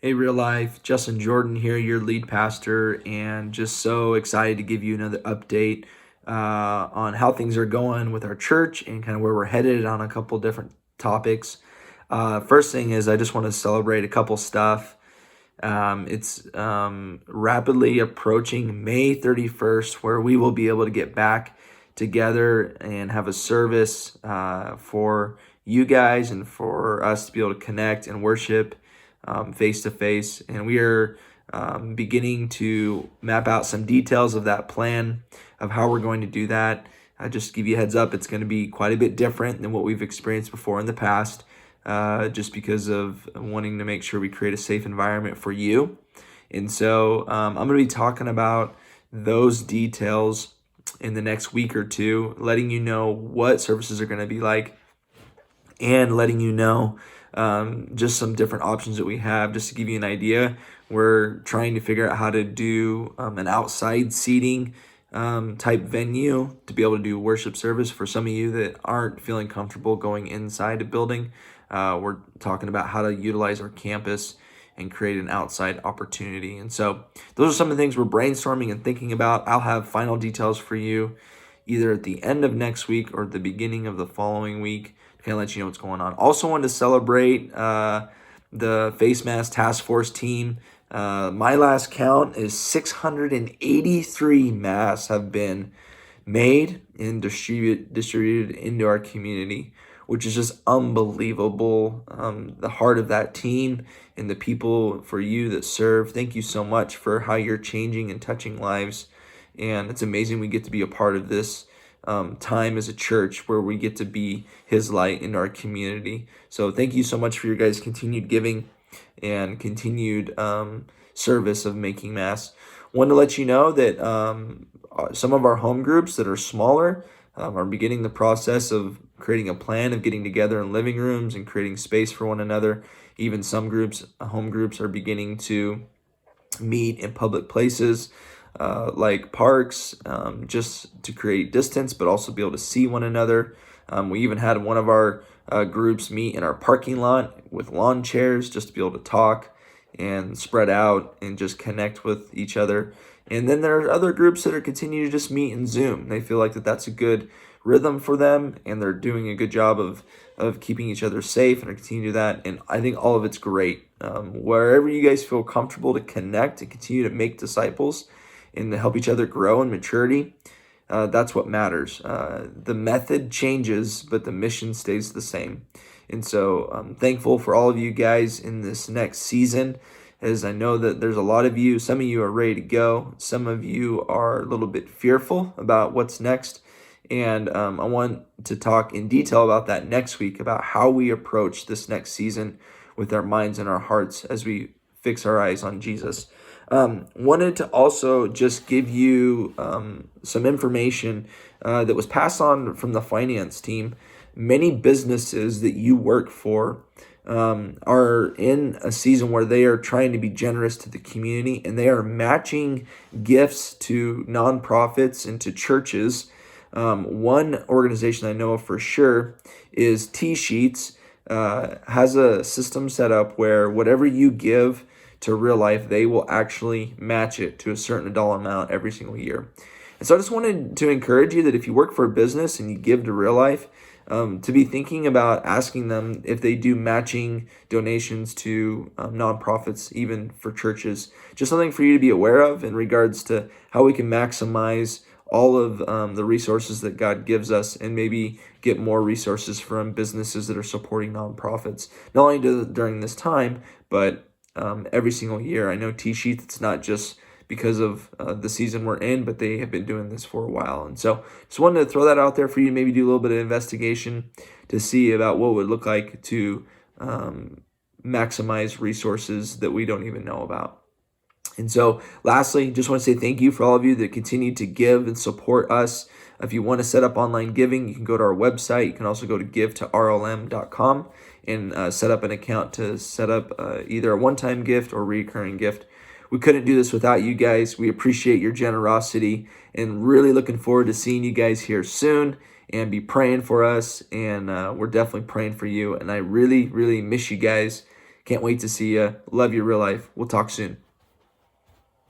Hey, real life, Justin Jordan here, your lead pastor, and just so excited to give you another update on how things are going with our church and kind of where we're headed on a couple different topics. First thing is, I just want to celebrate a couple stuff. It's rapidly approaching May 31st, where we will be able to get back together and have a service for you guys and for us to be able to connect and worship face to face. And we are beginning to map out some details of that plan of how we're going to do that. Just to give you a heads up, it's going to be quite a bit different than what we've experienced before in the past, just because of wanting to make sure we create a safe environment for you. And so I'm going to be talking about those details in the next week or two, letting you know what services are going to be like and letting you know just some different options that we have. Just to give you an idea, we're trying to figure out how to do an outside seating type venue to be able to do worship service for some of you that aren't feeling comfortable going inside a building. We're talking about how to utilize our campus and create an outside opportunity. And so those are some of the things we're brainstorming and thinking about. I'll have final details for you either at the end of next week or the beginning of the following week to kind of let you know what's going on. Also wanted to celebrate the Face Mask Task Force team. My last count is 683 masks have been made and distributed into our community, which is just unbelievable. The heart of that team and the people for you that serve, thank you so much for how you're changing and touching lives. And it's amazing we get to be a part of this time as a church where we get to be his light in our community. So thank you so much for your guys' continued giving and continued service of making masks. Want to let you know that some of our home groups that are smaller are beginning the process of creating a plan of getting together in living rooms and creating space for one another. Even some groups, home groups, are beginning to meet in public places like parks, just to create distance, but also be able to see one another. We even had one of our groups meet in our parking lot with lawn chairs just to be able to talk and spread out and just connect with each other. And then there are other groups that are continuing to just meet in Zoom. They feel like that's a good rhythm for them, and they're doing a good job of keeping each other safe and continue to do that. And I think all of it's great. Wherever you guys feel comfortable to connect and continue to make disciples and to help each other grow in maturity, that's what matters. The method changes, but the mission stays the same. And so I'm thankful for all of you guys in this next season, as I know that there's a lot of you. Some of you are ready to go. Some of you are a little bit fearful about what's next. And I want to talk in detail about that next week, about how we approach this next season with our minds and our hearts as we fix our eyes on Jesus. Wanted to also just give you some information that was passed on from the finance team. Many businesses that you work for are in a season where they are trying to be generous to the community, and they are matching gifts to nonprofits and to churches. One organization I know of for sure is T-Sheets, has a system set up where whatever you give to Real Life, they will actually match it to a certain dollar amount every single year. And so I just wanted to encourage you that if you work for a business and you give to Real Life, to be thinking about asking them if they do matching donations to nonprofits, even for churches. Just something for you to be aware of in regards to how we can maximize all of the resources that God gives us, and maybe get more resources from businesses that are supporting nonprofits, not only during this time, but every single year. I know T-Sheets, it's not just because of the season we're in, but they have been doing this for a while. And so just wanted to throw that out there for you to maybe do a little bit of investigation to see about what it would look like to maximize resources that we don't even know about. And so lastly, just want to say thank you for all of you that continue to give and support us. If you want to set up online giving, you can go to our website. You can also go to give2rlm.com and set up an account to set up either a one-time gift or recurring gift. We couldn't do this without you guys. We appreciate your generosity and really looking forward to seeing you guys here soon, and be praying for us. And we're definitely praying for you. And I really, really miss you guys. Can't wait to see you. Love you, real life. We'll talk soon.